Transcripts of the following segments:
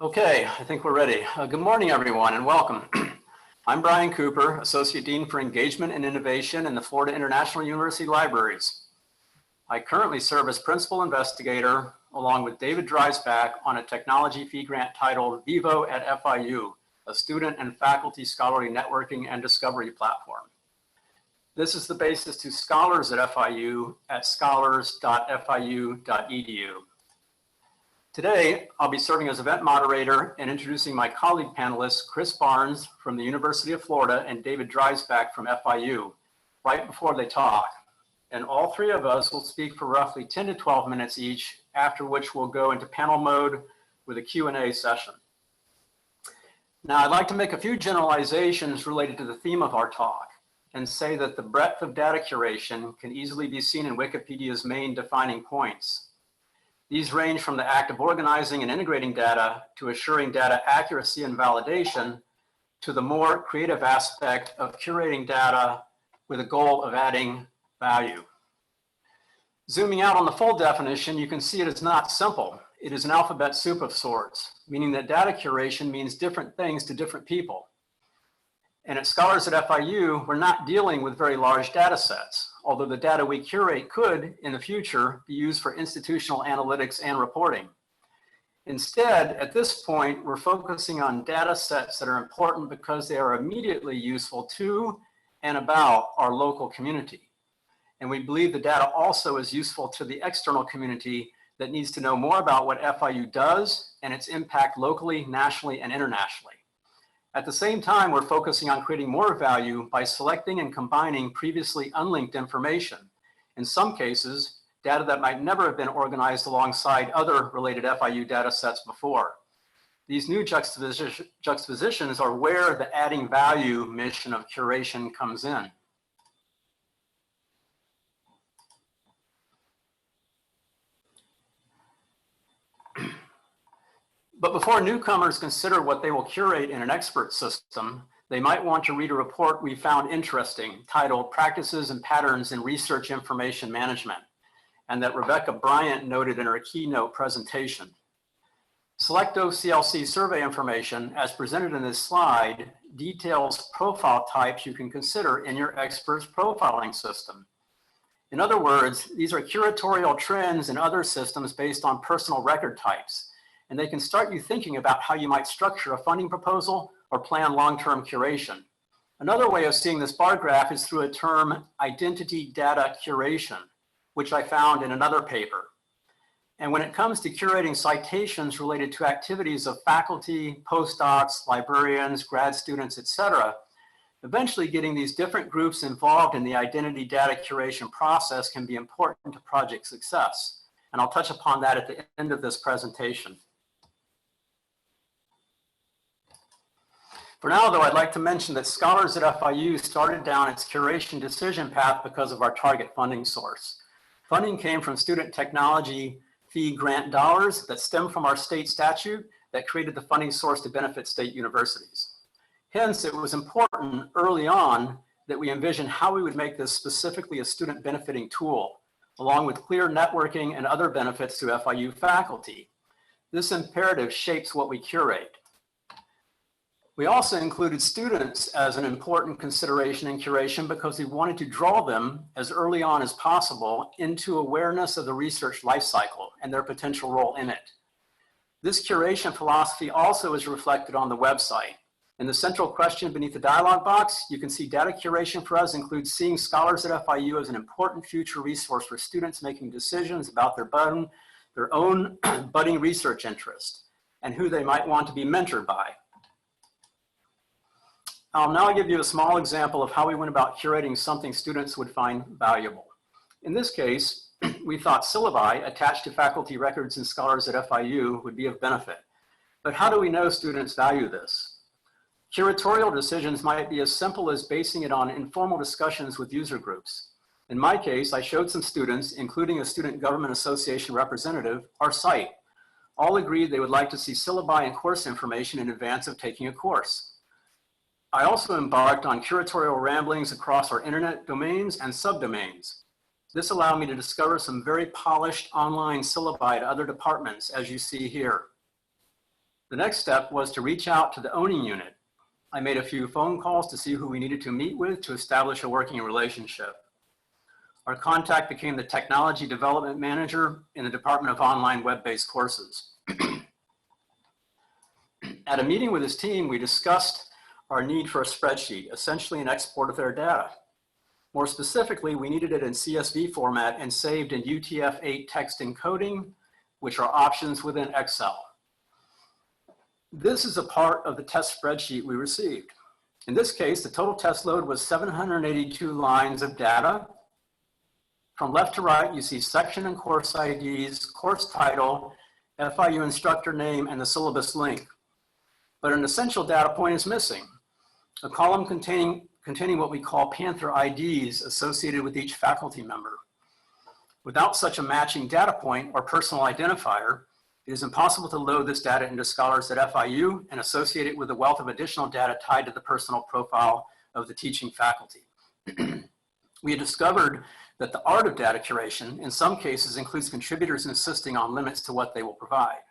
Okay, I think we're ready. Good morning, everyone, and welcome. I'm Brian Cooper, Associate Dean for Engagement and Innovation in the Florida International University Libraries. I currently serve as Principal Investigator along with David Dreisbach on a technology fee grant titled Vivo at FIU, a student and faculty scholarly networking and discovery platform. This is the basis to Scholars at FIU at scholars.fiu.edu. Today, I'll be serving as event moderator and introducing my colleague panelists, Chris Barnes from the University of Florida and David Dreisbach from FIU, right before they talk. And all three of us will speak for roughly 10 to 12 minutes each, after which we'll go into panel mode with a Q&A session. Now, I'd like to make a few generalizations related to the theme of our talk and say that the breadth of data curation can easily be seen in Wikipedia's main defining points. These range from the act of organizing and integrating data to assuring data accuracy and validation to the more creative aspect of curating data with a goal of adding value. Zooming out on the full definition, you can see it is not simple. It is an alphabet soup of sorts, meaning that data curation means different things to different people. And at Scholars at FIU, we're not dealing with very large data sets, although the data we curate could, in the future, be used for institutional analytics and reporting. Instead, at this point, we're focusing on data sets that are important because they are immediately useful to and about our local community. And we believe the data also is useful to the external community that needs to know more about what FIU does and its impact locally, nationally, and internationally. At the same time, we're focusing on creating more value by selecting and combining previously unlinked information. In some cases, data that might never have been organized alongside other related FIU data sets before. These new juxtapositions are where the adding value mission of curation comes in. But before newcomers consider what they will curate in an expert system, they might want to read a report we found interesting titled Practices and Patterns in Research Information Management, and that Rebecca Bryant noted in her keynote presentation. Selecto CLC survey information, as presented in this slide, details profile types you can consider in your expert's profiling system. In other words, these are curatorial trends in other systems based on personal record types, and they can start you thinking about how you might structure a funding proposal or plan long-term curation. Another way of seeing this bar graph is through a term, identity data curation, which I found in another paper. And when it comes to curating citations related to activities of faculty, postdocs, librarians, grad students, etc., eventually getting these different groups involved in the identity data curation process can be important to project success. And I'll touch upon that at the end of this presentation. For now, though, I'd like to mention that Scholars at FIU started down its curation decision path because of our target funding source. Funding came from student technology fee grant dollars that stem from our state statute that created the funding source to benefit state universities. Hence, it was important early on that we envision how we would make this specifically a student benefiting tool, along with clear networking and other benefits to FIU faculty. This imperative shapes what we curate. We also included students as an important consideration in curation because we wanted to draw them as early on as possible into awareness of the research lifecycle and their potential role in it. This curation philosophy also is reflected on the website. In the central question beneath the dialog box, you can see data curation for us includes seeing Scholars at FIU as an important future resource for students making decisions about their own budding research interest and who they might want to be mentored by. I'll now give you a small example of how we went about curating something students would find valuable. In this case, we thought syllabi attached to faculty records and Scholars at FIU would be of benefit. But how do we know students value this? Curatorial decisions might be as simple as basing it on informal discussions with user groups. In my case, I showed some students, including a Student Government Association representative, our site. All agreed they would like to see syllabi and course information in advance of taking a course. I also embarked on curatorial ramblings across our internet domains and subdomains. This allowed me to discover some very polished online syllabi to other departments, as you see here. The next step was to reach out to the owning unit. I made a few phone calls to see who we needed to meet with to establish a working relationship. Our contact became the Technology Development Manager in the Department of Online Web-Based Courses. At a meeting with his team, we discussed our need for a spreadsheet, essentially an export of their data. More specifically, we needed it in CSV format and saved in UTF-8 text encoding, which are options within Excel. This is a part of the test spreadsheet we received. In this case, the total test load was 782 lines of data. From left to right, you see section and course IDs, course title, FIU instructor name, and the syllabus link. But an essential data point is missing, a column containing what we call Panther IDs associated with each faculty member. Without such a matching data point or personal identifier, it is impossible to load this data into Scholars at FIU and associate it with a wealth of additional data tied to the personal profile of the teaching faculty. We had discovered that the art of data curation in some cases includes contributors insisting on limits to what they will provide.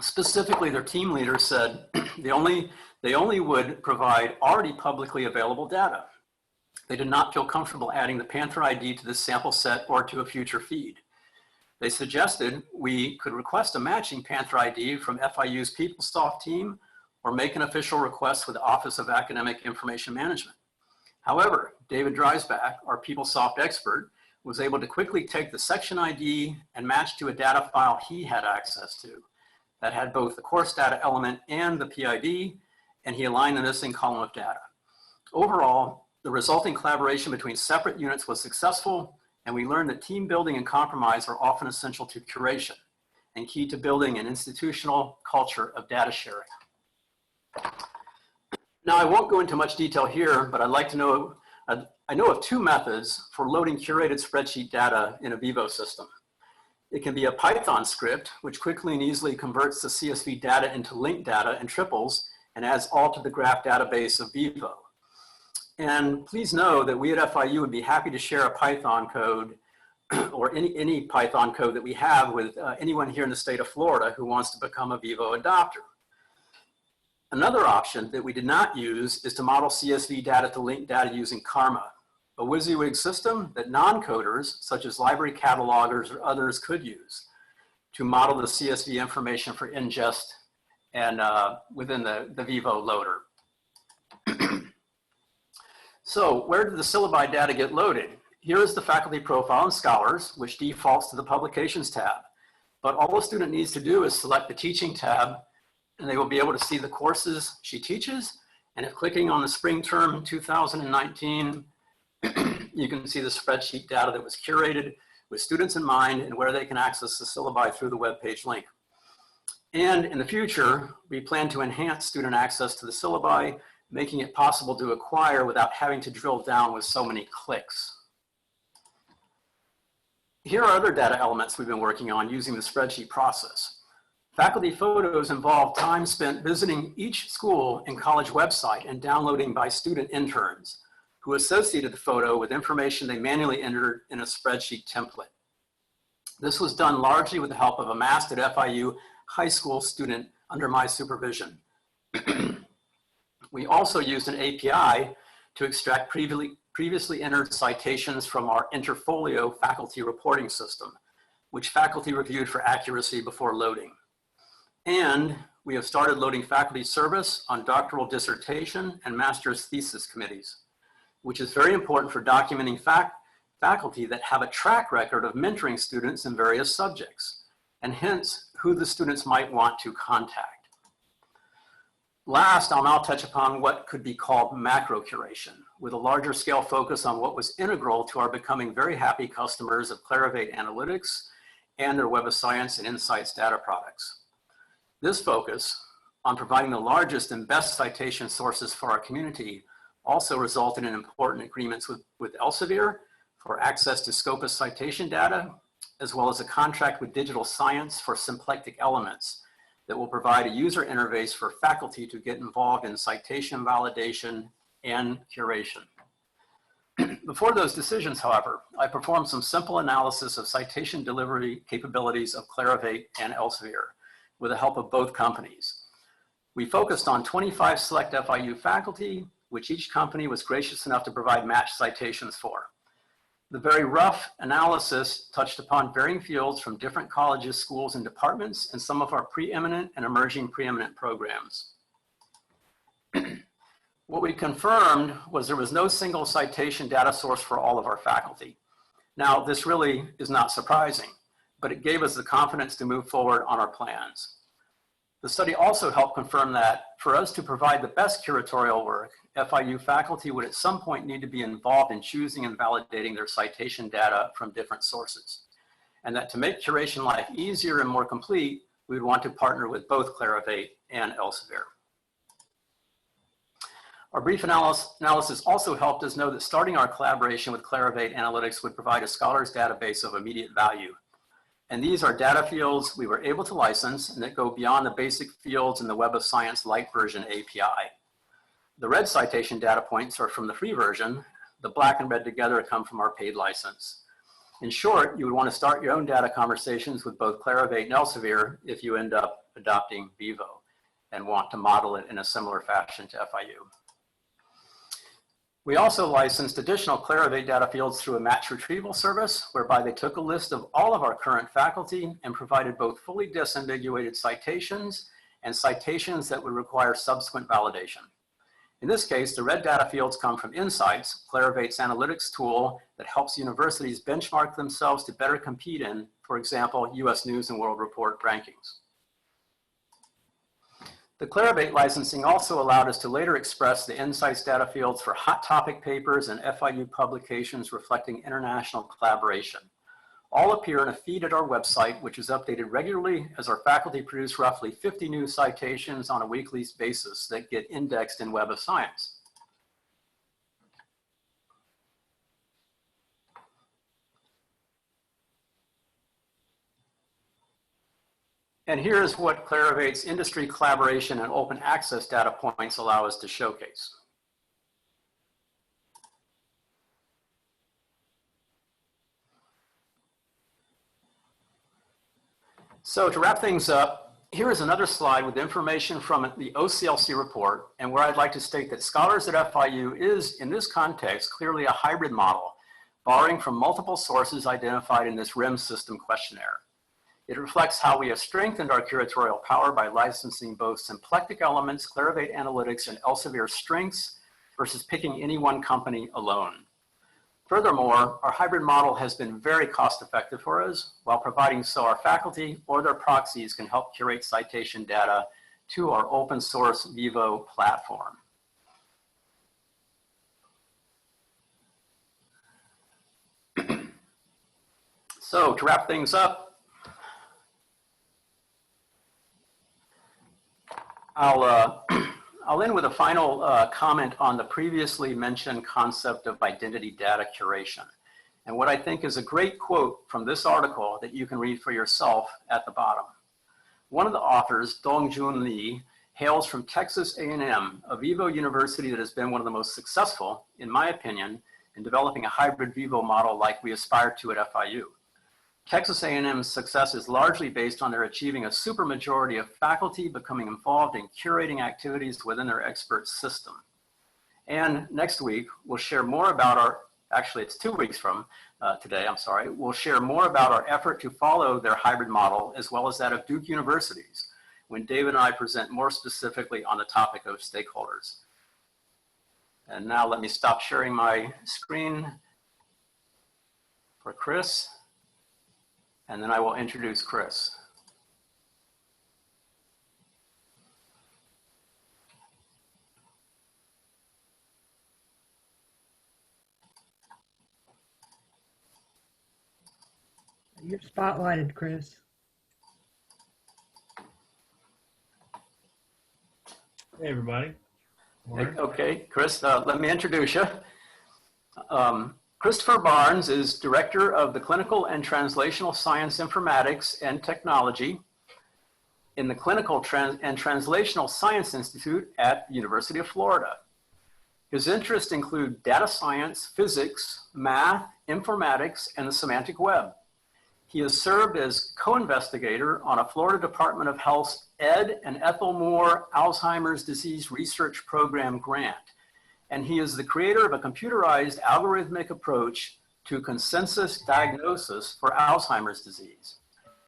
Specifically, their team leader said they only would provide already publicly available data. They did not feel comfortable adding the Panther ID to this sample set or to a future feed. They suggested we could request a matching Panther ID from FIU's PeopleSoft team or make an official request with the Office of Academic Information Management. However, David Dreisbach, our PeopleSoft expert, was able to quickly take the section ID and match to a data file he had access to that had both the course data element and the PID, and he aligned the missing column of data. Overall, the resulting collaboration between separate units was successful, and we learned that team building and compromise are often essential to curation and key to building an institutional culture of data sharing. Now, I won't go into much detail here, but I'd like to know, I know of two methods for loading curated spreadsheet data in a Vivo system. It can be a Python script, which quickly and easily converts the CSV data into linked data and triples and adds all to the graph database of Vivo. And please know that we at FIU would be happy to share a Python code or any Python code that we have with anyone here in the state of Florida who wants to become a Vivo adopter. Another option that we did not use is to model CSV data to linked data using Karma, a WYSIWYG system that non-coders, such as library catalogers or others, could use to model the CSV information for ingest and within the Vivo loader. So where did the syllabi data get loaded? Here is the faculty profile in Scholars, which defaults to the Publications tab. But all the student needs to do is select the Teaching tab, and they will be able to see the courses she teaches. And if clicking on the spring term 2019, you can see the spreadsheet data that was curated with students in mind and where they can access the syllabi through the web page link. And in the future, we plan to enhance student access to the syllabi, making it possible to acquire without having to drill down with so many clicks. Here are other data elements we've been working on using the spreadsheet process. Faculty photos involve time spent visiting each school and college website and downloading by student interns who associated the photo with information they manually entered in a spreadsheet template. This was done largely with the help of a masked at FIU high school student under my supervision. We also used an API to extract previously entered citations from our Interfolio faculty reporting system, which faculty reviewed for accuracy before loading. And we have started loading faculty service on doctoral dissertation and master's thesis committees, which is very important for documenting faculty that have a track record of mentoring students in various subjects, and hence who the students might want to contact. Last, I'll now touch upon what could be called macro curation, with a larger scale focus on what was integral to our becoming very happy customers of Clarivate Analytics and their Web of Science and Insights data products. This focus on providing the largest and best citation sources for our community also resulted in important agreements with Elsevier for access to Scopus citation data, as well as a contract with Digital Science for symplectic elements that will provide a user interface for faculty to get involved in citation validation and curation. Before those decisions, however, I performed some simple analysis of citation delivery capabilities of Clarivate and Elsevier with the help of both companies. We focused on 25 select FIU faculty, which each company was gracious enough to provide matched citations for. The very rough analysis touched upon varying fields from different colleges, schools, and departments, and some of our preeminent and emerging preeminent programs. What we confirmed was there was no single citation data source for all of our faculty. Now, this really is not surprising, but it gave us the confidence to move forward on our plans. The study also helped confirm that for us to provide the best curatorial work, FIU faculty would at some point need to be involved in choosing and validating their citation data from different sources. And that to make curation life easier and more complete, we would want to partner with both Clarivate and Elsevier. Our brief analysis also helped us know that starting our collaboration with Clarivate Analytics would provide a scholar's database of immediate value. And these are data fields we were able to license and that go beyond the basic fields in the Web of Science Lite version API. The red citation data points are from the free version. The black and red together come from our paid license. In short, you would want to start your own data conversations with both Clarivate and Elsevier if you end up adopting Vivo and want to model it in a similar fashion to FIU. We also licensed additional Clarivate data fields through a match retrieval service, whereby they took a list of all of our current faculty and provided both fully disambiguated citations and citations that would require subsequent validation. In this case, the red data fields come from Insights, Clarivate's analytics tool that helps universities benchmark themselves to better compete in, for example, US News and World Report rankings. The Clarivate licensing also allowed us to later express the Insights data fields for hot topic papers and FIU publications reflecting international collaboration. All appear in a feed at our website, which is updated regularly as our faculty produce roughly 50 new citations on a weekly basis that get indexed in Web of Science. And here's what Clarivate's industry collaboration and open access data points allow us to showcase. So to wrap things up, here is another slide with information from the OCLC report, and where I'd like to state that Scholars at FIU is, in this context, clearly a hybrid model, borrowing from multiple sources identified in this RIM system questionnaire. It reflects how we have strengthened our curatorial power by licensing both symplectic elements, Clarivate Analytics, and Elsevier strengths versus picking any one company alone. Furthermore, our hybrid model has been very cost-effective for us, while providing so our faculty or their proxies can help curate citation data to our open source Vivo platform. So to wrap things up, I'll end with a final comment on the previously mentioned concept of identity data curation, and what I think is a great quote from this article that you can read for yourself at the bottom. One of the authors, Dongjun Lee, hails from Texas A&M, a Vivo university that has been one of the most successful, in my opinion, in developing a hybrid Vivo model like we aspire to at FIU. Texas A&M's success is largely based on their achieving a supermajority of faculty becoming involved in curating activities within their expert system. And next week, we'll share more about our, actually it's 2 weeks from today, I'm sorry, we'll share more about our effort to follow their hybrid model as well as that of Duke universities when David and I present more specifically on the topic of stakeholders. And now let me stop sharing my screen for Chris. And then I will introduce Chris. You're spotlighted, Chris. Hey, everybody. Okay, Chris, let me introduce you. Christopher Barnes is Director of the Clinical and Translational Science Informatics and Technology in the Clinical and Translational Science Institute at the University of Florida. His interests include data science, physics, math, informatics, and the semantic web. He has served as co-investigator on a Florida Department of Health's Ed and Ethel Moore Alzheimer's Disease Research Program grant. And he is the creator of a computerized algorithmic approach to consensus diagnosis for Alzheimer's disease,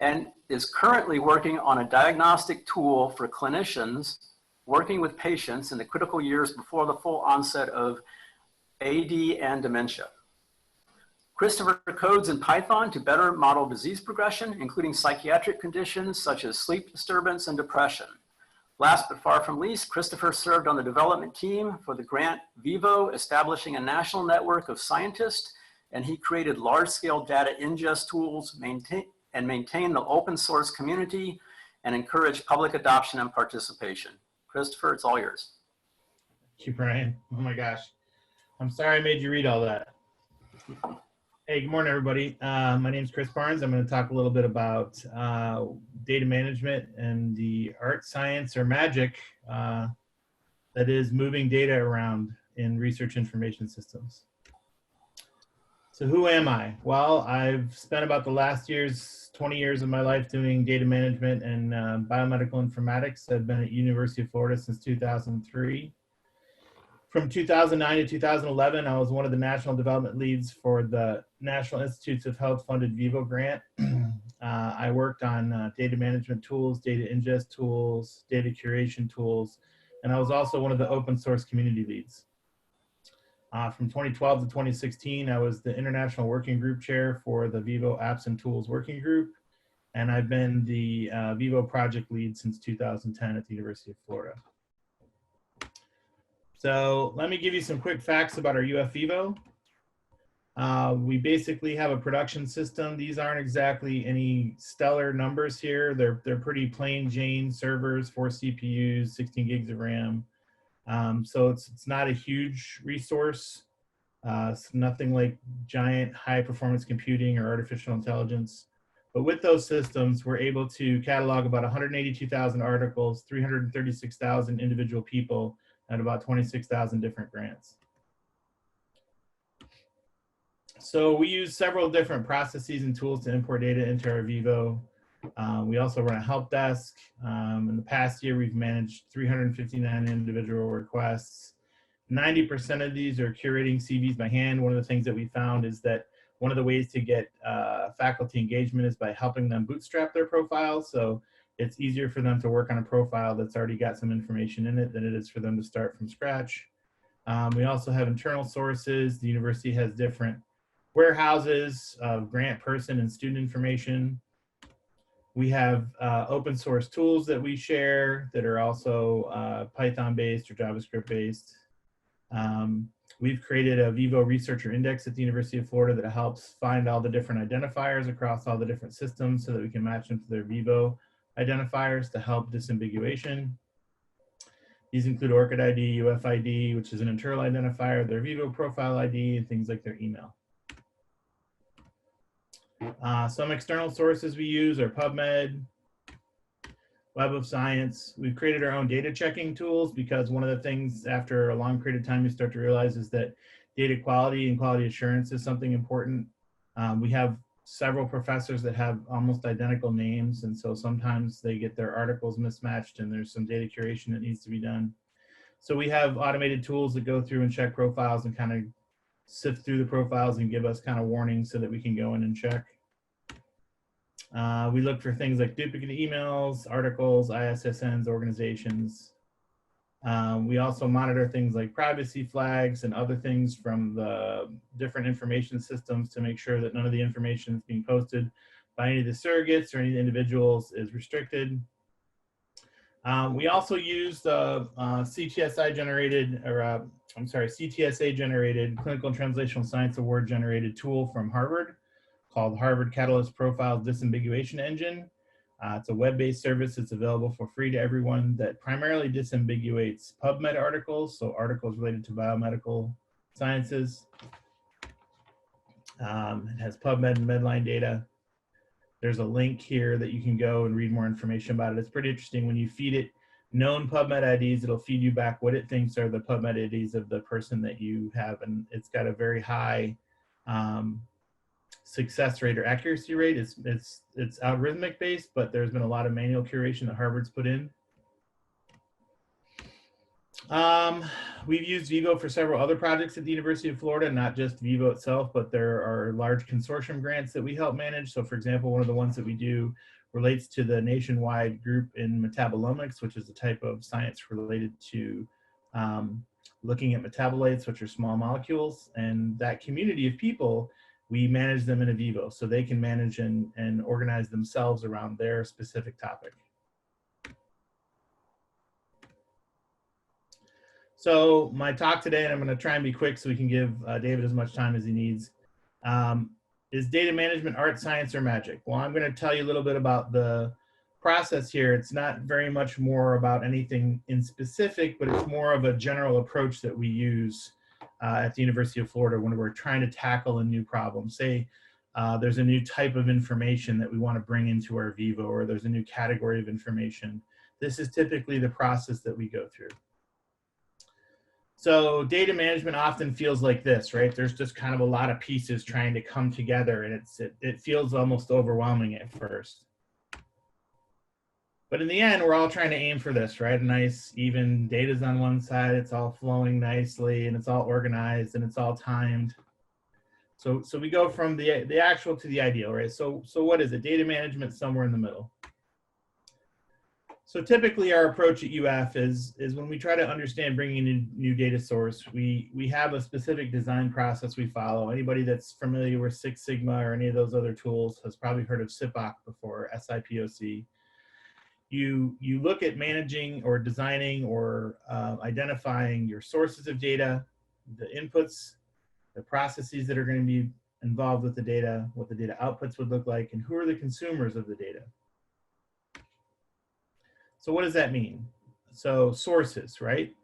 and is currently working on a diagnostic tool for clinicians working with patients in the critical years before the full onset of AD and dementia. Christopher codes in Python to better model disease progression, including psychiatric conditions such as sleep disturbance and depression. Last but far from least, Christopher served on the development team for the grant Vivo, establishing a national network of scientists, and he created large-scale data ingest tools, maintain the open source community, and encourage public adoption and participation. Christopher, it's all yours. Thank you, Brian. Oh my gosh. I'm sorry I made you read all that. Hey, good morning, everybody. My name is Chris Barnes. I'm going to talk a little bit about data management and the art, science, or magic that is moving data around in research information systems. So who am I? Well, I've spent about the last 20 years of my life doing data management and biomedical informatics. I've been at University of Florida since 2003. From 2009 to 2011, I was one of the national development leads for the National Institutes of Health funded Vivo grant. I worked on data management tools, data ingest tools, data curation tools, and I was also one of the open source community leads. From 2012 to 2016, I was the International Working Group Chair for the Vivo Apps and Tools Working Group, and I've been the Vivo project lead since 2010 at the University of Florida. So let me give you some quick facts about our UF Vivo. We basically have a production system. These aren't exactly any stellar numbers here. They're pretty plain Jane servers, 4 CPUs, 16 gigs of RAM. So it's not a huge resource. It's nothing like giant high performance computing or artificial intelligence. But with those systems, we're able to catalog about 182,000 articles, 336,000 individual people, and about 26,000 different grants. So we use several different processes and tools to import data into our Vivo. We also run a help desk. In the past year, we've managed 359 individual requests. 90% of these are curating CVs by hand. One of the things that we found is that one of the ways to get faculty engagement is by helping them bootstrap their profiles. So it's easier for them to work on a profile that's already got some information in it than it is for them to start from scratch. We also have internal sources. The university has different warehouses of grant person and student information. We have open source tools that we share that are also Python based or JavaScript based. We've created a Vivo researcher index at the University of Florida that helps find all the different identifiers across all the different systems so that we can match them to their Vivo identifiers to help disambiguation. These include ORCID ID, UFID, which is an internal identifier, their Vivo profile ID, and things like their email. Some external sources we use are PubMed, Web of Science. We've created our own data checking tools because one of the things after a long period of time you start to realize is that data quality and quality assurance is something important. We have several professors that have almost identical names, and so sometimes they get their articles mismatched and there's some data curation that needs to be done. So we have automated tools that go through and check profiles and kind of sift through the profiles and give us kind of warnings so that we can go in and check. We look for things like duplicate emails, articles, ISSNs, organizations. We also monitor things like privacy flags and other things from the different information systems to make sure that none of the information that's being posted by any of the surrogates or any of the individuals is restricted. We also use the CTSA generated Clinical and Translational Science Award generated tool from Harvard called Harvard Catalyst Profile Disambiguation Engine. It's a web-based service that's available for free to everyone that primarily disambiguates PubMed articles, so articles related to biomedical sciences. It has PubMed and Medline data. There's a link here that you can go and read more information about it. It's pretty interesting. When you feed it known PubMed IDs, it'll feed you back what it thinks are the PubMed IDs of the person that you have, and it's got a very high success rate or accuracy rate. It's algorithmic based, but there's been a lot of manual curation that Harvard's put in. We've used Vivo for several other projects at the University of Florida, not just Vivo itself, but there are large consortium grants that we help manage. So for example, one of the ones that we do relates to the nationwide group in metabolomics, which is a type of science related to looking at metabolites, which are small molecules. And that community of people, we manage them in Vivo, so they can manage and organize themselves around their specific topic. So my talk today, and I'm going to try and be quick so we can give David as much time as he needs, is data management art, science, or magic? Well, I'm going to tell you a little bit about the process here. It's not very much more about anything in specific, but it's more of a general approach that we use at the University of Florida when we're trying to tackle a new problem. Say there's a new type of information that we want to bring into our Vivo, or there's a new category of information. This is typically the process that we go through. So data management often feels like this, right? There's just kind of a lot of pieces trying to come together, and it feels almost overwhelming at first. But in the end, we're all trying to aim for this, right? A nice, even data's on one side, it's all flowing nicely, and it's all organized, and it's all timed. So we go from the actual to the ideal, right? So what is it? Data management somewhere in the middle. So typically our approach at UF is when we try to understand bringing in a new data source, we have a specific design process we follow. Anybody that's familiar with Six Sigma or any of those other tools has probably heard of SIPOC before, SIPOC. You look at managing or designing or identifying your sources of data, the inputs, the processes that are going to be involved with the data, what the data outputs would look like, and who are the consumers of the data. So what does that mean? So sources, right?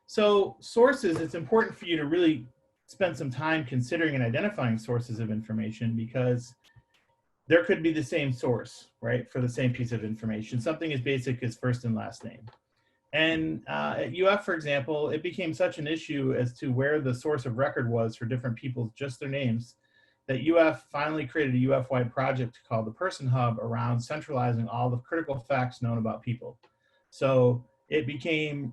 So sources, it's important for you to really spend some time considering and identifying sources of information, because there could be the same source, right, for the same piece of information. Something as basic as first and last name. And at UF, for example, it became such an issue as to where the source of record was for different people, just their names, that UF finally created a UF-wide project called the Person Hub around centralizing all the critical facts known about people. So it became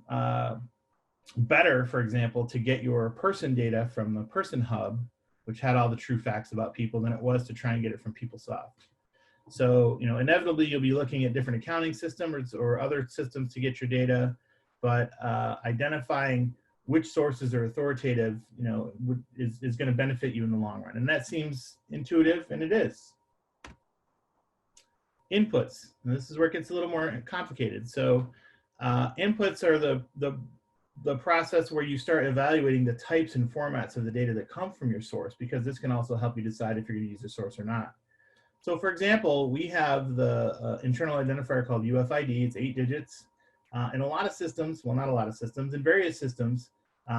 better, for example, to get your person data from the Person Hub, which had all the true facts about people, than it was to try and get it from PeopleSoft. So, inevitably you'll be looking at different accounting systems or other systems to get your data, but identifying which sources are authoritative, is going to benefit you in the long run. And that seems intuitive, and it is. Inputs, and this is where it gets a little more complicated. So inputs are the process where you start evaluating the types and formats of the data that come from your source, because this can also help you decide if you're going to use the source or not. So for example, we have the internal identifier called UFID. It's 8 digits. In a lot of systems, well, not a lot of systems, in various systems,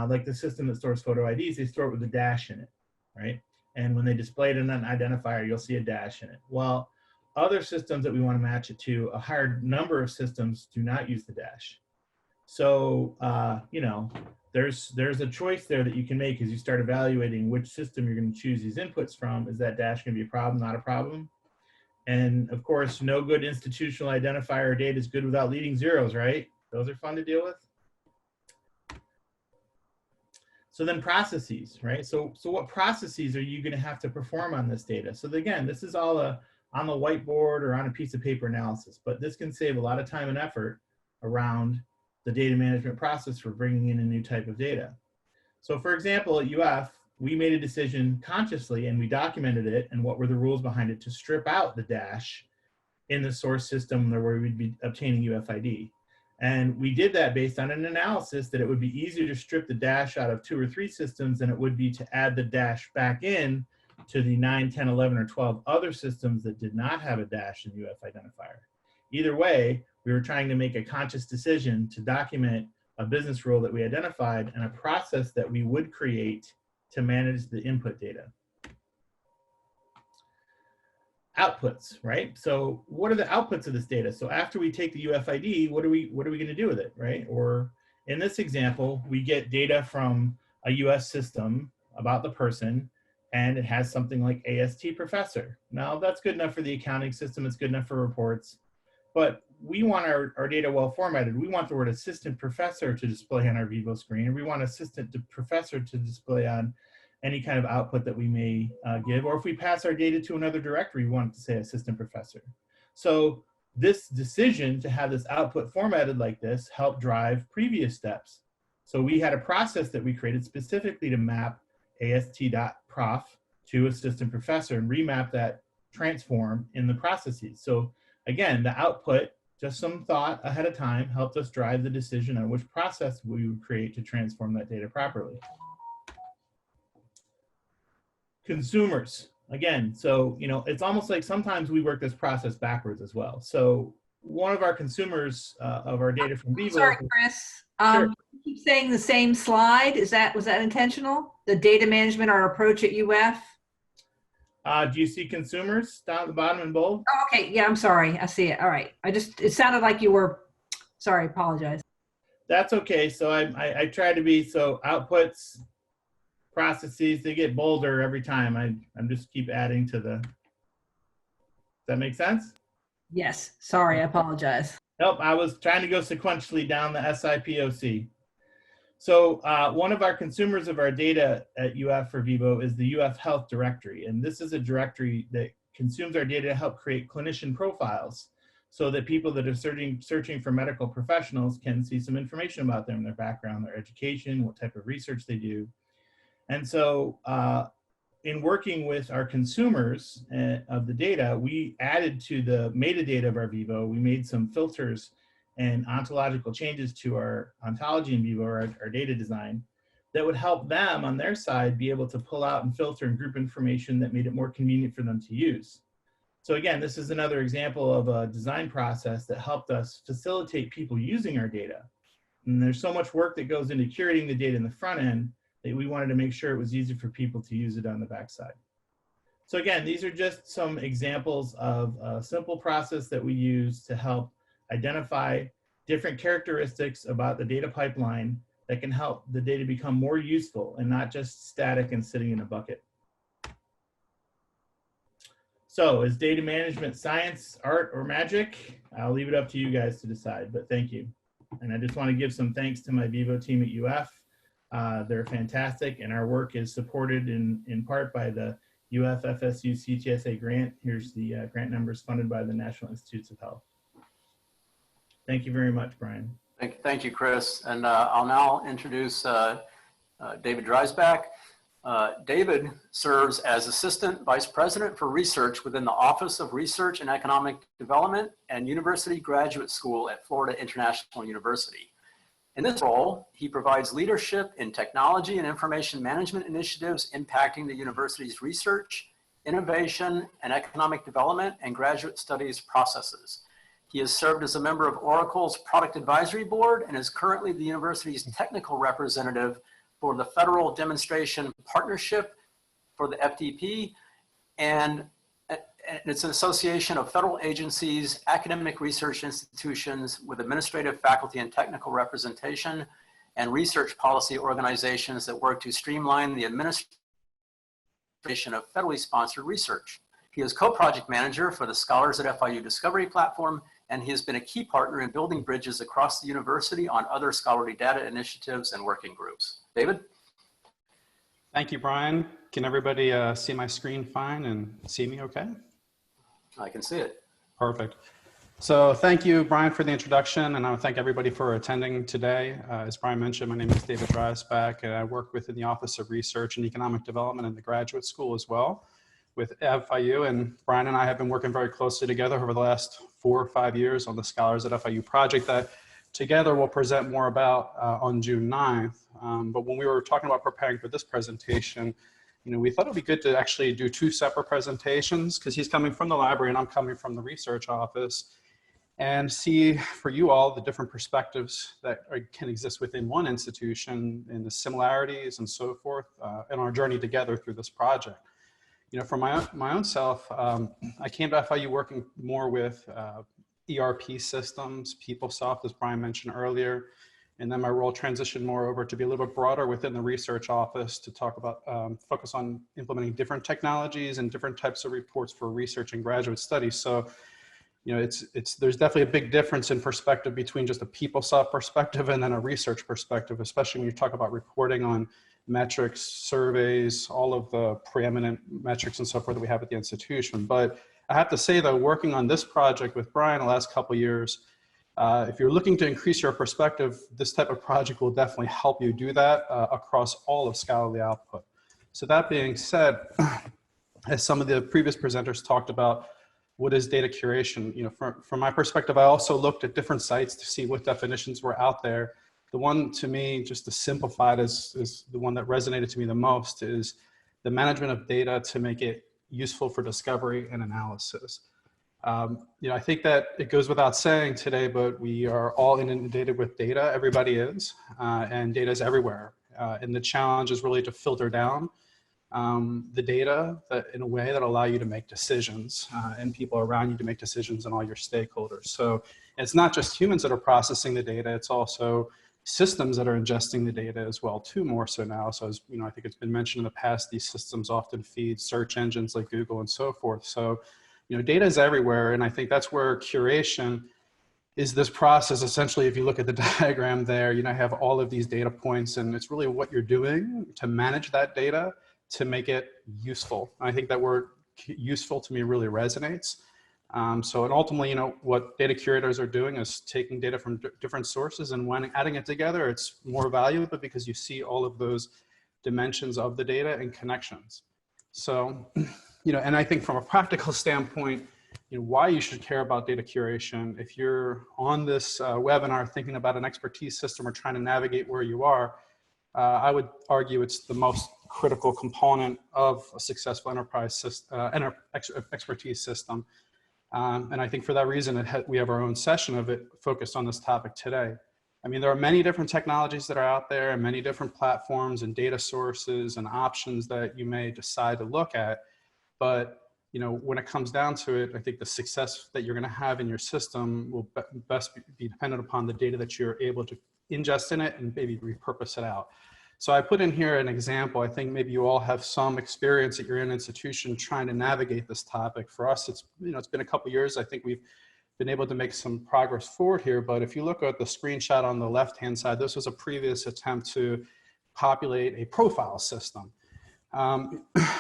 like the system that stores photo IDs, they store it with a dash in it, right? And when they display it in an identifier, you'll see a dash in it. Well, other systems that we want to match it to, a higher number of systems do not use the dash. So, there's a choice there that you can make as you start evaluating which system you're going to choose these inputs from. Is that dash going to be a problem, not a problem? And of course, no good institutional identifier data is good without leading zeros, right? Those are fun to deal with. So then processes, right? So what processes are you going to have to perform on this data? So again, this is all on the whiteboard or on a piece of paper analysis, but this can save a lot of time and effort around the data management process for bringing in a new type of data. So for example, at UF, we made a decision consciously, and we documented it, and what were the rules behind it, to strip out the dash in the source system where we'd be obtaining UFID. And we did that based on an analysis that it would be easier to strip the dash out of 2 or 3 systems than it would be to add the dash back in to the 9, 10, 11, or 12 other systems that did not have a dash in UF identifier. Either way, we were trying to make a conscious decision to document a business rule that we identified and a process that we would create to manage the input data. Outputs, right? So what are the outputs of this data? So after we take the UFID, what are we going to do with it, right? Or in this example, we get data from a US system about the person, and it has something like AST professor. Now that's good enough for the accounting system, it's good enough for reports, but we want our data well formatted. We want the word assistant professor to display on our Vivo screen, and we want assistant to professor to display on any kind of output that we may give, or if we pass our data to another directory, we want it to say assistant professor. So this decision to have this output formatted like this helped drive previous steps. So we had a process that we created specifically to map ast.prof to assistant professor and remap that transform in the processes. So again, the output, just some thought ahead of time, helped us drive the decision on which process we would create to transform that data properly. Consumers, again, so it's almost like sometimes we work this process backwards as well. So one of our consumers of our data from Vivo. Sorry, Chris. Sure. You keep saying the same slide. Was that intentional? The data management, our approach at UF? Do you see consumers down at the bottom in bold? Oh, okay. Yeah, I'm sorry. I see it. All right. It sounded like you were, sorry, apologize. That's okay. So I try to be, so outputs, processes, they get bolder every time. I'm just keep adding to the, does that make sense? Yes. Sorry, I apologize. Nope, I was trying to go sequentially down the SIPOC. So one of our consumers of our data at UF for Vivo is the UF Health Directory. And this is a directory that consumes our data to help create clinician profiles so that people that are searching for medical professionals can see some information about them, their background, their education, what type of research they do. And so in working with our consumers of the data, we added to the metadata of our Vivo, we made some filters and ontological changes to our ontology in Vivo, our data design, that would help them on their side be able to pull out and filter and group information that made it more convenient for them to use. So again, this is another example of a design process that helped us facilitate people using our data. And there's so much work that goes into curating the data in the front end that we wanted to make sure it was easy for people to use it on the backside. So again, these are just some examples of a simple process that we use to help identify different characteristics about the data pipeline that can help the data become more useful and not just static and sitting in a bucket. So is data management science, art, or magic? I'll leave it up to you guys to decide, but thank you. And I just want to give some thanks to my Vivo team at UF. They're fantastic, and our work is supported in part by the UF FSU CTSA grant. Here's the grant numbers funded by the National Institutes of Health. Thank you very much, Brian. Thank you, Chris. And I'll now introduce David Dreisbach. David serves as Assistant Vice President for Research within the Office of Research and Economic Development and University Graduate School at Florida International University. In this role, he provides leadership in technology and information management initiatives impacting the university's research, innovation, and economic development and graduate studies processes. He has served as a member of Oracle's Product Advisory Board and is currently the university's technical representative for the Federal Demonstration Partnership for the FDP, and it's an association of federal agencies, academic research institutions with administrative, faculty, and technical representation, and research policy organizations that work to streamline the administration of federally sponsored research. He is co-project manager for the Scholars at FIU Discovery platform, and he has been a key partner in building bridges across the university on other scholarly data initiatives and working groups. David? Thank you, Brian. Can everybody see my screen fine and see me okay? I can see it. Perfect. So thank you, Brian, for the introduction, and I want to thank everybody for attending today. As Brian mentioned, my name is David Dreisbach, and I work within the Office of Research and Economic Development in the Graduate School as well with FIU, and Brian and I have been working very closely together over the last 4 or 5 years on the Scholars at FIU project that together we'll present more about on June 9th. But when we were talking about preparing for this presentation, we thought it would be good to actually do 2 separate presentations because he's coming from the library and I'm coming from the research office, and see for you all the different perspectives that can exist within one institution and the similarities and so forth in our journey together through this project. For my own self, I came to FIU working more with ERP systems, PeopleSoft, as Brian mentioned earlier, And then my role transitioned more over to be a little bit broader within the research office to talk about, focus on implementing different technologies and different types of reports for research and graduate studies. So, you know, there's definitely a big difference in perspective between just a PeopleSoft perspective and then a research perspective, especially when you talk about reporting on metrics, surveys, all of the preeminent metrics and so forth that we have at the institution. But I have to say though, working on this project with Brian the last couple of years, if you're looking to increase your perspective, this type of project will definitely help you do that across all of scholarly output. So that being said, as some of the previous presenters talked about, what is data curation? You know, from my perspective, I also looked at different sites to see what definitions were out there. The one to me, just to simplify it, is the one that resonated to me the most, is the management of data to make it useful for discovery and analysis. You know, I think that it goes without saying today, but we are all inundated with data. Everybody is, and data is everywhere. And the challenge is really to filter down the data in a way that allow you to make decisions and people around you to make decisions and all your stakeholders. So it's not just humans that are processing the data, it's also systems that are ingesting the data as well too, more so now. So as you know, I think it's been mentioned in the past, these systems often feed search engines like Google and so forth. So, you know, data is everywhere. And I think that's where curation is this process. Essentially, if you look at the diagram there, you know, I have all of these data points and it's really what you're doing to manage that data to make it useful. I think that word useful to me really resonates. And ultimately, you know, what data curators are doing is taking data from different sources, and when adding it together, it's more valuable because you see all of those dimensions of the data and connections. So, you know, and I think from a practical standpoint, you know, why you should care about data curation. If you're on this webinar thinking about an expertise system or trying to navigate where you are, I would argue it's the most critical component of a successful enterprise system, expertise system. And I think for that reason, we have our own session of it focused on this topic today. I mean, there are many different technologies that are out there and many different platforms and data sources and options that you may decide to look at. But, you know, when it comes down to it, I think the success that you're going to have in your system will best be dependent upon the data that you're able to ingest in it and maybe repurpose it out. So I put in here an example. I think maybe you all have some experience at your own institution trying to navigate this topic. For us, it's, you know, it's been a couple years. I think we've been able to make some progress forward here. But if you look at the screenshot on the left-hand side, this was a previous attempt to populate a profile system.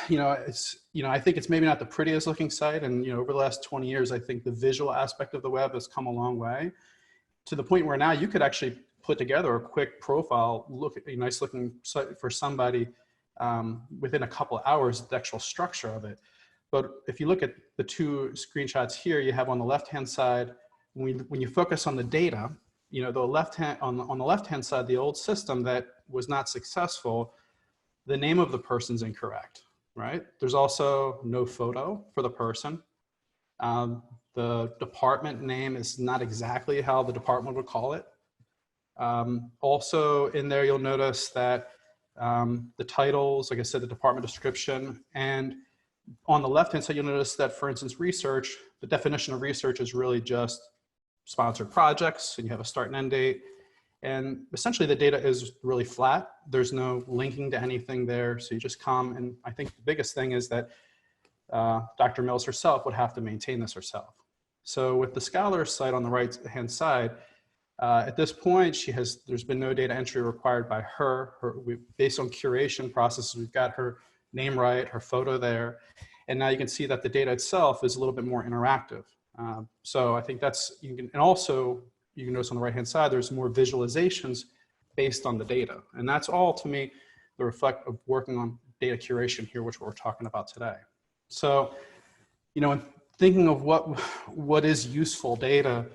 You know, I think it's maybe not the prettiest looking site. And, you know, over the last 20 years, I think the visual aspect of the web has come a long way to the point where now you could actually put together a quick profile, look at a nice looking site for somebody within a couple of hours, the actual structure of it. But if you look at the two screenshots here, you have on the left-hand side, when you focus on the data, you know, on the left-hand side, the old system that was not successful, the name of the person's incorrect, right? There's also no photo for the person. The department name is not exactly how the department would call it. Also in there, you'll notice that the titles, like I said, the department description, and on the left-hand side, you'll notice that, for instance, research, the definition of research is really just sponsored projects, and you have a start and end date. And essentially the data is really flat. There's no linking to anything there. So you just come, and I think the biggest thing is that Dr. Mills herself would have to maintain this herself. So with the Scholar site on the right-hand side, at this point, there's been no data entry required by her. Based on curation processes, we've got her name right, her photo there. And now you can see that the data itself is a little bit more interactive. So I think that's, and also you can notice on the right-hand side, there's more visualizations based on the data. And that's all, to me, the reflect of working on data curation here, which we're talking about today. So, you know, in thinking of what is useful data,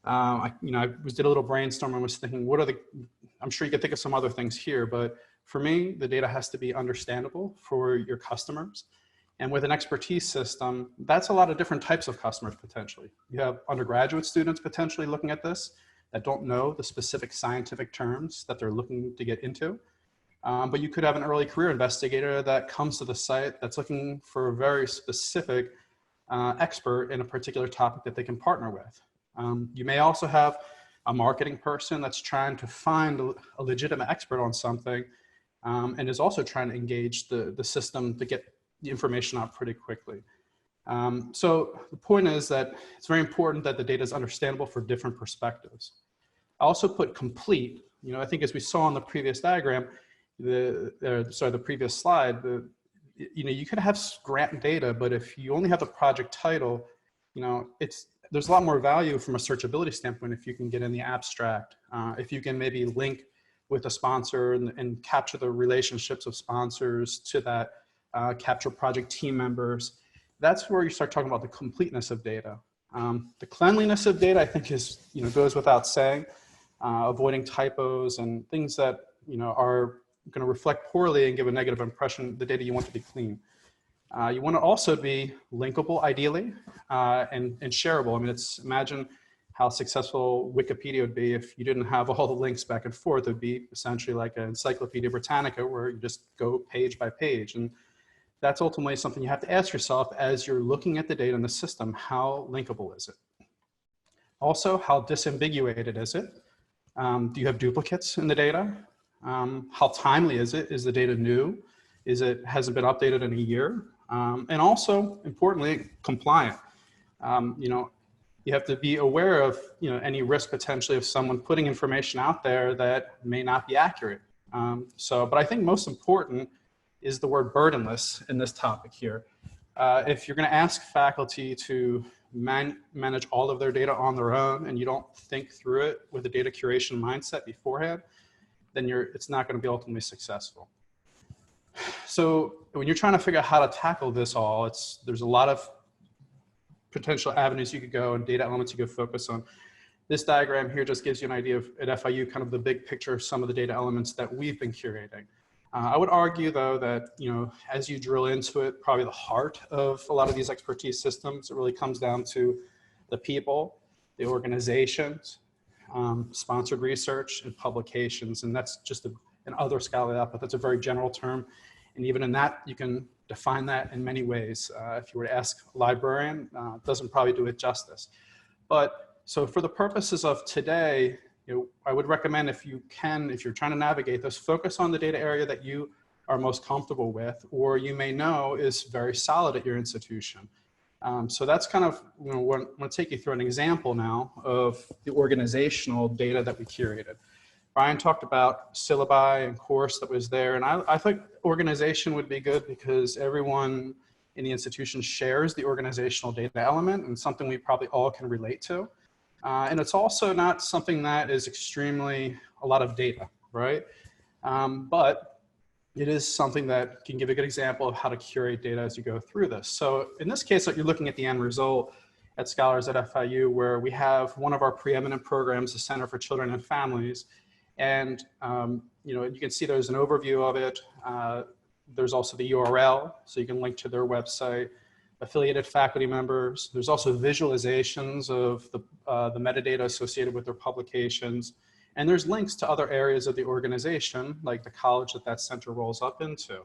I did a little brainstorm and was thinking, I'm sure you could think of some other things here, but for me, the data has to be understandable for your customers. And with an expertise system, that's a lot of different types of customers potentially. You have undergraduate students potentially looking at this that don't know the specific scientific terms that they're looking to get into. But you could have an early career investigator that comes to the site that's looking for a very specific expert in a particular topic that they can partner with. You may also have a marketing person that's trying to find a legitimate expert on something, and is also trying to engage the system to get the information out pretty quickly. So the point is that it's very important that the data is understandable for different perspectives. I also put complete. I think as we saw on the previous diagram, the previous slide, you could have grant data, but if you only have the project title, there's a lot more value from a searchability standpoint if you can get in the abstract, if you can maybe link with a sponsor and capture the relationships of sponsors to that, capture project team members. That's where you start talking about the completeness of data. The cleanliness of data, I think, goes without saying. Avoiding typos and things that are going to reflect poorly and give a negative impression. The data you want to be clean. You want to also be linkable, ideally, and shareable. I mean, imagine how successful Wikipedia would be if you didn't have all the links back and forth. It would be essentially like an Encyclopedia Britannica where you just go page by page. And that's ultimately something you have to ask yourself as you're looking at the data in the system. How linkable is it? Also, how disambiguated is it? Do you have duplicates in the data? How timely is it? Is the data new? Hasn't been updated in a year? And also, importantly, compliant. You have to be aware of any risk potentially of someone putting information out there that may not be accurate. But I think most important is the word burdenless in this topic here. If you're going to ask faculty to manage all of their data on their own and you don't think through it with a data curation mindset beforehand, then it's not going to be ultimately successful. So when you're trying to figure out how to tackle this all, there's a lot of potential avenues you could go and data elements you could focus on. This diagram here just gives you an idea of, at FIU, kind of the big picture of some of the data elements that we've been curating. I would argue, though, that as you drill into it, probably the heart of a lot of these expertise systems, it really comes down to the people, the organizations, sponsored research, and publications. And that's just an other scholarly output. That's a very general term. And even in that, you can define that in many ways. If you were to ask a librarian, it doesn't probably do it justice. So for the purposes of today, I would recommend if you're trying to navigate this, focus on the data area that you are most comfortable with, or you may know is very solid at your institution. So that's kind of, I'm going to take you through an example now of the organizational data that we curated. Brian talked about syllabi and course that was there, and I think organization would be good because everyone in the institution shares the organizational data element and something we probably all can relate to. And it's also not something that is extremely a lot of data, right? But it is something that can give a good example of how to curate data as you go through this. So in this case, you're looking at the end result at Scholars at FIU, where we have one of our preeminent programs, the Center for Children and Families. And you can see there's an overview of it. There's also the URL, so you can link to their website. Affiliated faculty members. There's also visualizations of the metadata associated with their publications. And there's links to other areas of the organization, like the college that center rolls up into.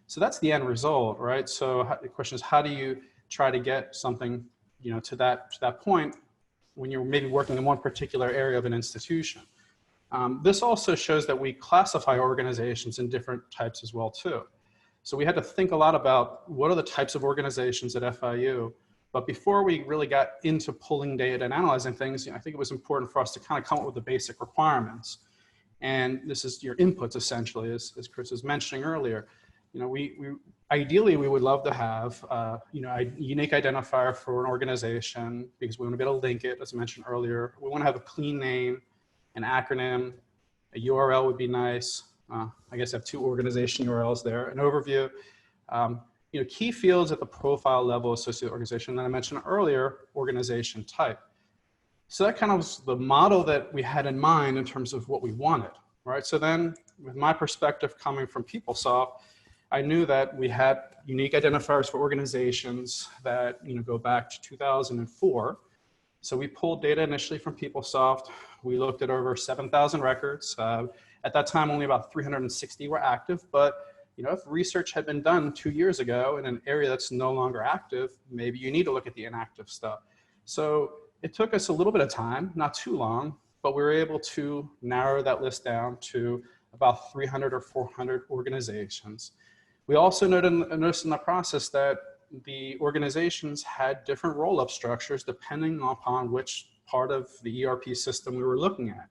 So that's the end result, right? So the question is, how do you try to get something to that point when you're maybe working in one particular area of an institution? This also shows that we classify organizations in different types as well, too. So we had to think a lot about what are the types of organizations at FIU. But before we really got into pulling data and analyzing things, I think it was important for us to kind of come up with the basic requirements. And this is your inputs, essentially, as Chris was mentioning earlier. Ideally, we would love to have a unique identifier for an organization because we want to be able to link it, as I mentioned earlier. We want to have a clean name, an acronym, a URL would be nice. I guess I have two organization URLs there, an overview. Key fields at the profile level associated with organization that I mentioned earlier, organization type. So that kind of was the model that we had in mind in terms of what we wanted, right? So then with my perspective coming from PeopleSoft, I knew that we had unique identifiers for organizations that go back to 2004. So we pulled data initially from PeopleSoft. We looked at over 7,000 records. At that time, only about 360 were active, but if research had been done 2 years ago in an area that's no longer active, maybe you need to look at the inactive stuff. So it took us a little bit of time, not too long, but we were able to narrow that list down to about 300 or 400 organizations. We also noticed in the process that the organizations had different roll-up structures depending upon which part of the ERP system we were looking at.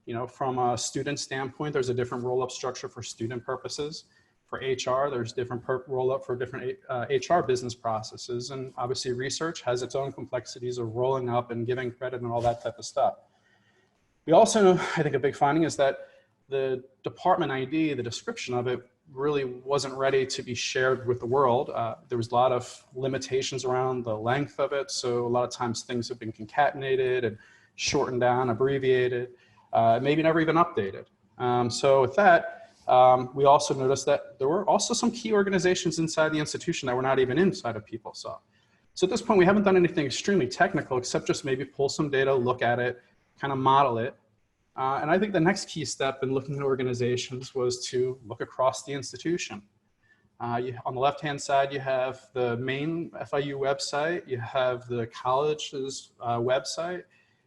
You know, from a student standpoint, there's a different roll-up structure for student purposes. For HR, there's different roll-up for different HR business processes. And obviously research has its own complexities of rolling up and giving credit and all that type of stuff. We also, I think a big finding is that the department ID, the description of it, really wasn't ready to be shared with the world. There was a lot of limitations around the length of it. So a lot of times things have been concatenated and shortened down, abbreviated, maybe never even updated. So with that, we also noticed that there were also some key organizations inside the institution that were not even inside of PeopleSoft. So at this point, we haven't done anything extremely technical except just maybe pull some data, look at it, kind of model it. And I think the next key step in looking at organizations was to look across the institution. On the left-hand side, you have the main FIU website, you have the college's website,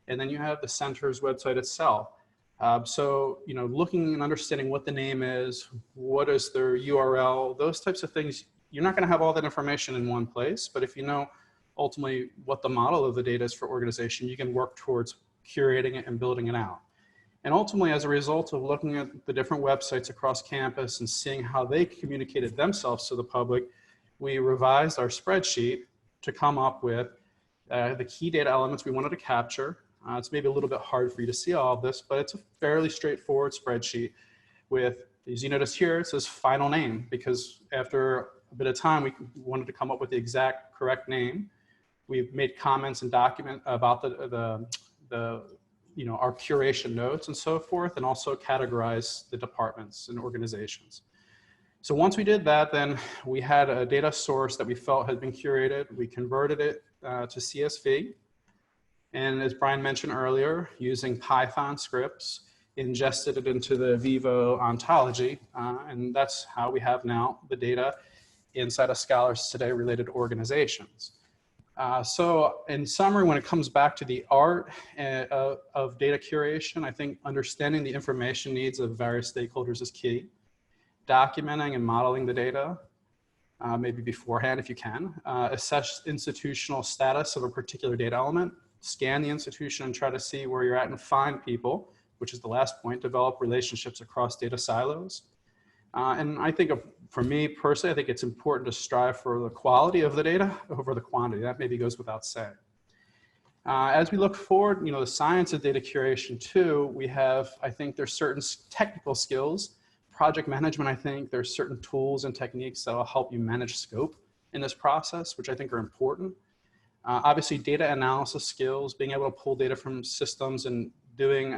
and then you have the center's website itself. So, you know, looking and understanding what the name is, what is their URL, those types of things, you're not going to have all that information in one place, but if you know ultimately what the model of the data is for organization, you can work towards curating it and building it out. And ultimately, as a result of looking at the different websites across campus and seeing how they communicated themselves to the public, we revised our spreadsheet to come up with the key data elements we wanted to capture. It's maybe a little bit hard for you to see all of this, but it's a fairly straightforward spreadsheet with, as you notice here, it says final name, because after a bit of time, we wanted to come up with the exact correct name. We've made comments and document about you know, our curation notes and so forth, and also categorize the departments and organizations. So once we did that, then we had a data source that we felt had been curated. We converted it to CSV. And as Brian mentioned earlier, using Python scripts, ingested it into the Vivo ontology. And that's how we have now the data inside of Scholars Today related organizations. So in summary, when it comes back to the art of data curation, I think understanding the information needs of various stakeholders is key. Documenting and modeling the data, maybe beforehand if you can. Assess institutional status of a particular data element. Scan the institution and try to see where you're at and find people, which is the last point. Develop relationships across data silos. And I think for me personally, I think it's important to strive for the quality of the data over the quantity. That maybe goes without saying. As we look forward, you know, the science of data curation too, we have, I think there's certain technical skills. Project management, I think there's certain tools and techniques that will help you manage scope in this process, which I think are important. Obviously, data analysis skills, being able to pull data from systems and doing,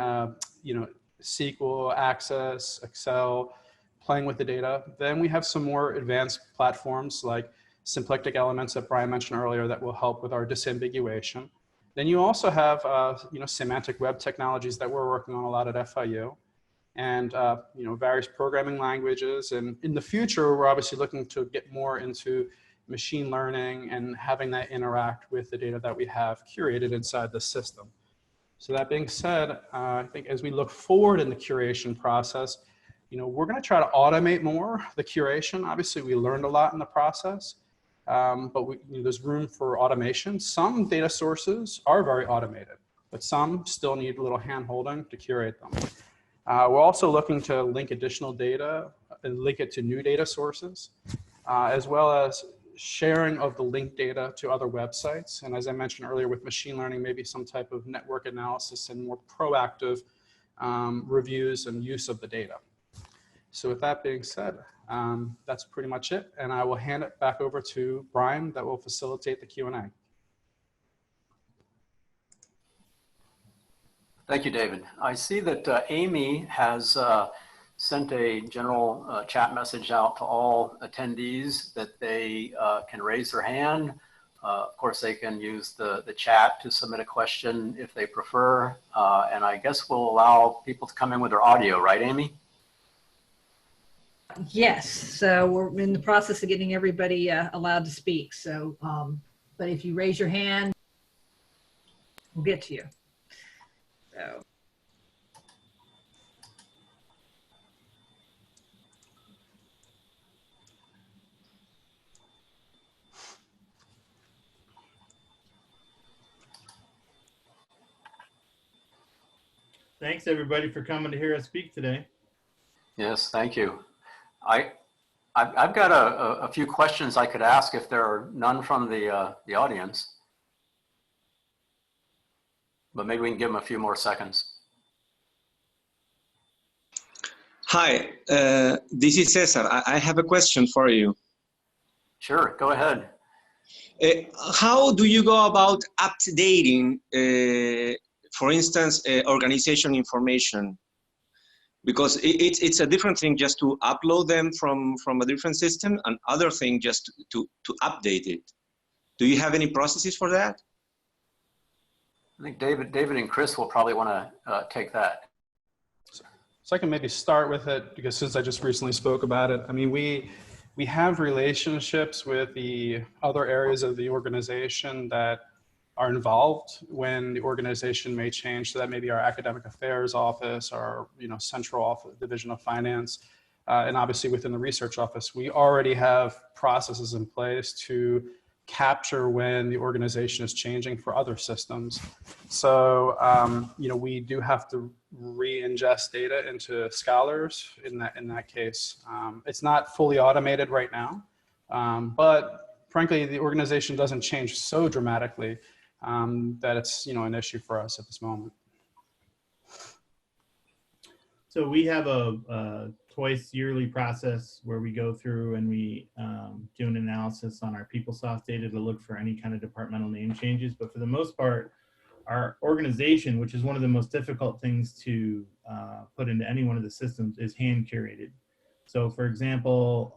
you know, SQL, Access, Excel, playing with the data. Then we have some more advanced platforms like symplectic elements that Brian mentioned earlier that will help with our disambiguation. Then you also have, you know, semantic web technologies that we're working on a lot at FIU, and you know, various programming languages. And in the future, we're obviously looking to get more into machine learning and having that interact with the data that we have curated inside the system. So that being said, I think as we look forward in the curation process, you know, we're going to try to automate more the curation. Obviously, we learned a lot in the process, but you know, there's room for automation. Some data sources are very automated, but some still need a little hand-holding to curate them. We're also looking to link additional data and link it to new data sources, as well as sharing of the linked data to other websites. And as I mentioned earlier with machine learning, maybe some type of network analysis and more proactive reviews and use of the data. So with that being said, that's pretty much it. And I will hand it back over to Brian that will facilitate the Q&A. Thank you, David. I see that Amy has sent a general chat message out to all attendees that they can raise their hand. Of course, they can use the chat to submit a question if they prefer. And I guess we'll allow people to come in with their audio, right, Amy? Yes, so we're in the process of getting everybody allowed to speak. So, but if you raise your hand, we'll get to you. So, Thanks everybody for coming to hear us speak today. Yes, thank you. I've got a few questions I could ask if there are none from the audience, but maybe we can give them a few more seconds. Hi, this is Cesar. I have a question for you. Sure, go ahead. How do you go about updating, for instance, organization information? Because it's a different thing just to upload them from a different system, and other thing just to update it. Do you have any processes for that? I think David and Chris will probably want to take that. So I can maybe start with it because since I just recently spoke about it, I mean, we have relationships with the other areas of the organization that are involved when the organization may change. So that may be our academic affairs office, our central office, division of finance, and obviously within the research office, we already have processes in place to capture when the organization is changing for other systems. So, we do have to re-ingest data into Scholars in that case. It's not fully automated right now, but frankly, the organization doesn't change so dramatically that it's an issue for us at this moment. So we have a twice yearly process where we go through and we do an analysis on our PeopleSoft data to look for any kind of departmental name changes. But for the most part, our organization, which is one of the most difficult things to put into any one of the systems, is hand curated. So for example,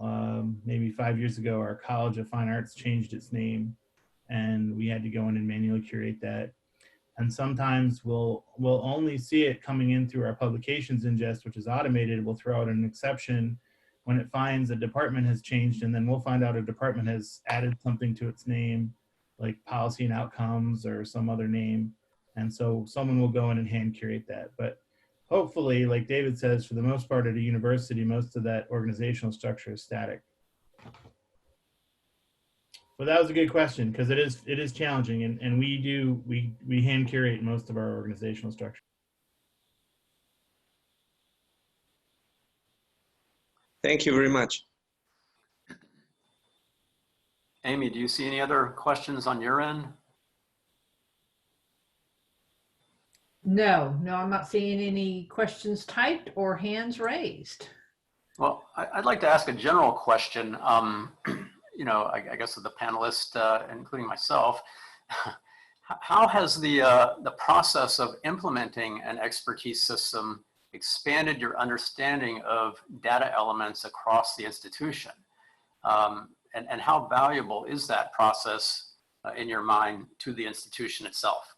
maybe 5 years ago, our College of Fine Arts changed its name and we had to go in and manually curate that. And sometimes we'll only see it coming in through our publications ingest, which is automated. We'll throw out an exception when it finds a department has changed, and then we'll find out a department has added something to its name, like policy and outcomes or some other name. And so someone will go in and hand curate that. But hopefully, like David says, for the most part at a university, most of that organizational structure is static. Well, that was a good question because it is challenging, and we hand curate most of our organizational structure. Thank you very much. Amy, do you see any other questions on your end? No, I'm not seeing any questions typed or hands raised. Well, I'd like to ask a general question. I guess of the panelists, including myself, how has the process of implementing an expertise system expanded your understanding of data elements across the institution? And how valuable is that process in your mind to the institution itself?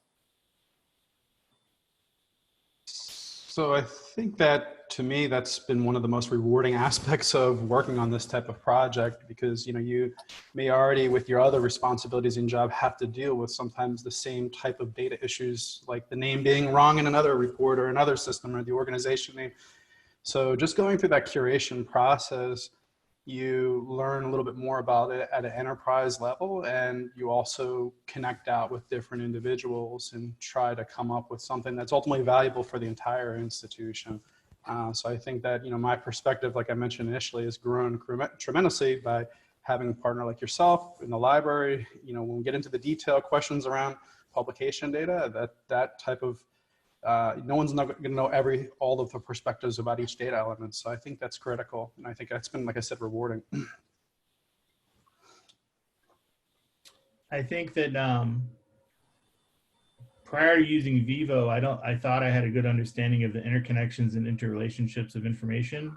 So I think that to me, that's been one of the most rewarding aspects of working on this type of project, because you may already with your other responsibilities in job have to deal with sometimes the same type of data issues, like the name being wrong in another report or another system or the organization name. So just going through that curation process, you learn a little bit more about it at an enterprise level, and you also connect out with different individuals and try to come up with something that's ultimately valuable for the entire institution. So I think that, my perspective, like I mentioned initially, has grown tremendously by having a partner like yourself in the library. When we get into the detailed questions around publication data, that type of no one's not going to know all of the perspectives about each data element. So I think that's critical. And I think that's been, like I said, rewarding. I think that prior to using Vivo, I thought I had a good understanding of the interconnections and interrelationships of information.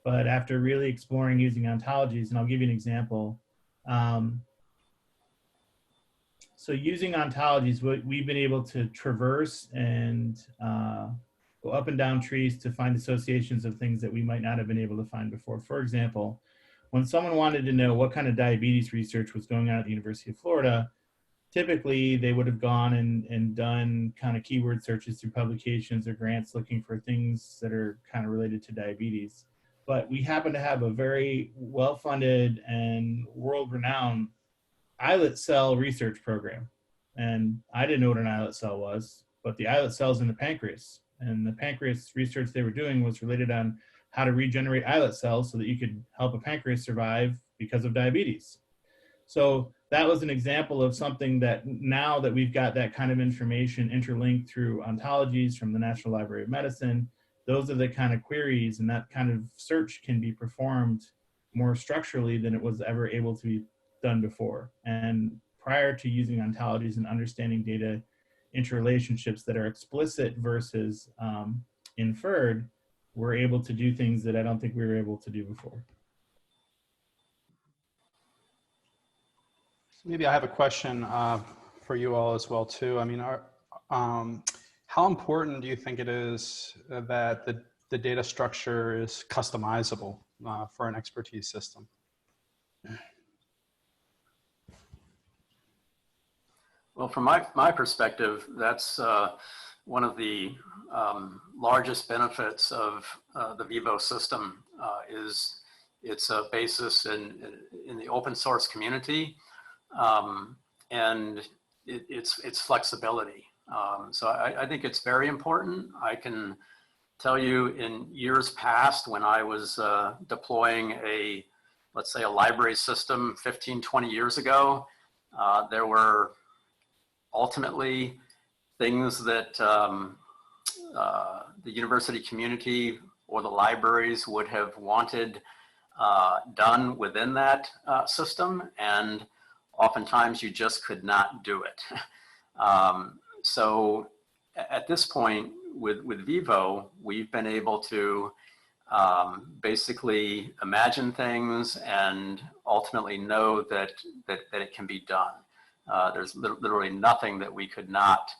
But after really exploring using ontologies, and I'll give you an example. So using ontologies, we've been able to traverse and go up and down trees to find associations of things that we might not have been able to find before. For example, when someone wanted to know what kind of diabetes research was going on at the University of Florida, typically they would have gone and done kind of keyword searches through publications or grants looking for things that are kind of related to diabetes. But we happen to have a very well-funded and world-renowned islet cell research program. And I didn't know what an islet cell was, but the islet cell's in the pancreas. And the pancreas research they were doing was related on how to regenerate islet cells so that you could help a pancreas survive because of diabetes. So that was an example of something that now that we've got that kind of information interlinked through ontologies from the National Library of Medicine, those are the kind of queries and that kind of search can be performed more structurally than it was ever able to be done before. And prior to using ontologies and understanding data interrelationships that are explicit versus inferred, we're able to do things that I don't think we were able to do before. Maybe I have a question for you all as well too. I mean, how important do you think it is that the data structure is customizable for an expertise system? Well, from my perspective, that's one of the largest benefits of the Vivo system is its basis in the open source community and its flexibility. So I think it's very important. I can tell you in years past when I was deploying let's say a library system 15, 20 years ago, there were ultimately things that the university community or the libraries would have wanted done within that system, and oftentimes you just could not do it. So at this point with Vivo, we've been able to basically imagine things and ultimately know that it can be done. There's literally nothing that we could not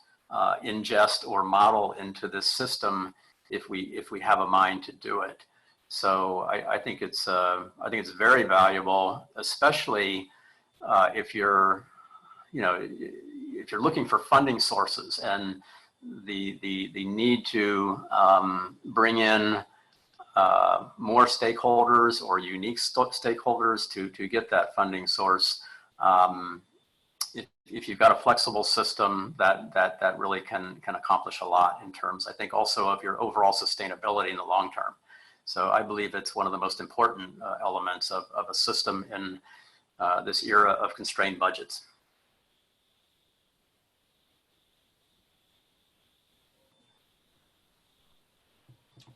ingest or model into this system if we have a mind to do it. So I think it's very valuable, especially if you're looking for funding sources and the need to bring in more stakeholders or unique stakeholders to get that funding source. If you've got a flexible system, that really can accomplish a lot in terms, I think, also of your overall sustainability in the long term. So I believe it's one of the most important elements of a system in this era of constrained budgets.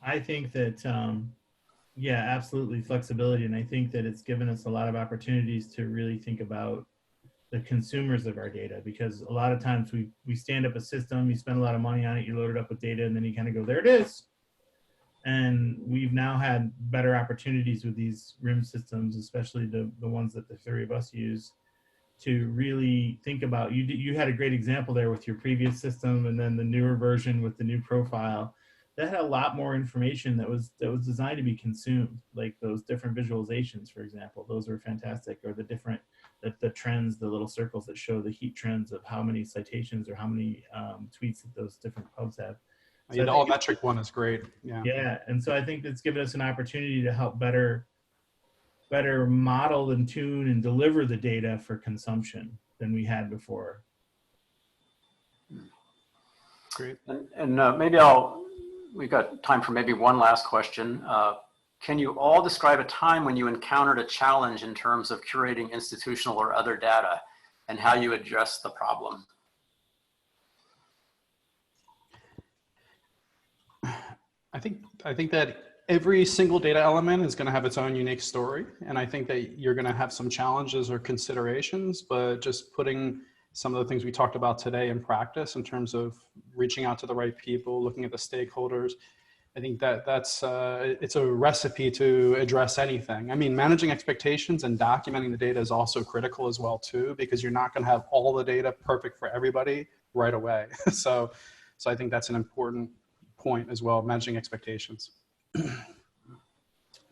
I think that, yeah, absolutely flexibility. And I think that it's given us a lot of opportunities to really think about the consumers of our data, because a lot of times we stand up a system, you spend a lot of money on it, you load it up with data, and then you kind of go, there it is. And we've now had better opportunities with these RIM systems, especially the ones that the three of us use, to really think about, you had a great example there with your previous system and then the newer version with the new profile. That had a lot more information that was designed to be consumed, like those different visualizations, for example. Those are fantastic, or the different, the trends, the little circles that show the heat trends of how many citations or how many tweets that those different pubs have. So yeah, the all-metric one is great. Yeah. Yeah, and so I think it's given us an opportunity to help better model and tune and deliver the data for consumption than we had before. Great. And maybe we've got time for maybe one last question. Can you all describe a time when you encountered a challenge in terms of curating institutional or other data and how you addressed the problem? I think that every single data element is going to have its own unique story. And I think that you're going to have some challenges or considerations, but just putting some of the things we talked about today in practice in terms of reaching out to the right people, looking at the stakeholders, I think that's it's a recipe to address anything. I mean, managing expectations and documenting the data is also critical as well too, because you're not going to have all the data perfect for everybody right away. So I think that's an important point as well, managing expectations.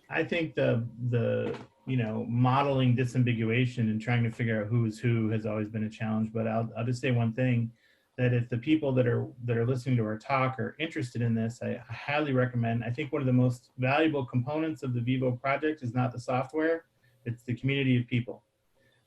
I think the modeling disambiguation and trying to figure out who's who has always been a challenge. But I'll just say one thing, that if the people that are listening to our talk are interested in this, I highly recommend. I think one of the most valuable components of the Vivo project is not the software, it's the community of people.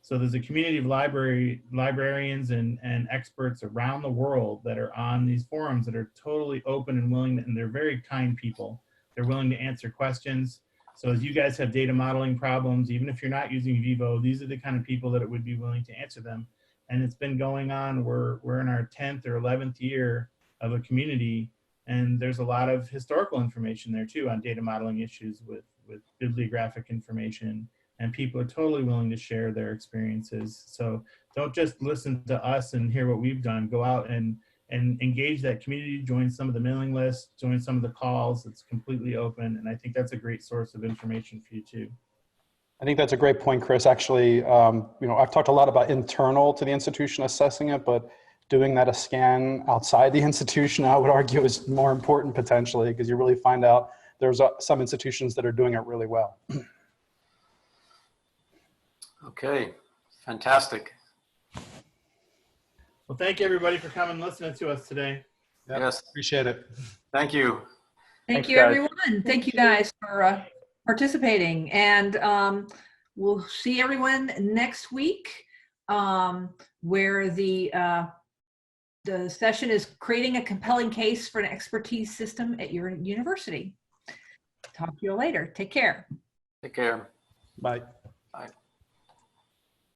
So there's a community of librarians and experts around the world that are on these forums that are totally open and willing, and they're very kind people. They're willing to answer questions. So as you guys have data modeling problems, even if you're not using Vivo, these are the kind of people that would be willing to answer them. And it's been going on, we're in our 10th or 11th year of a community, and there's a lot of historical information there too on data modeling issues with bibliographic information, and people are totally willing to share their experiences. So don't just listen to us and hear what we've done. Go out and engage that community, join some of the mailing lists, join some of the calls. It's completely open, and I think that's a great source of information for you too. I think that's a great point, Chris. Actually, you know, I've talked a lot about internal to the institution assessing it, but doing that a scan outside the institution, I would argue, is more important potentially, because you really find out there's some institutions that are doing it really well. Okay, fantastic. Well, thank you everybody for coming and listening to us today. Yep, Yes, appreciate it. thank you. Thank Thanks, you, guys. everyone. Thank you guys for participating. And we'll see everyone next week, where the session is creating a compelling case for an expertise system at your university. Talk to you later. Take care. Take care. Bye. Bye.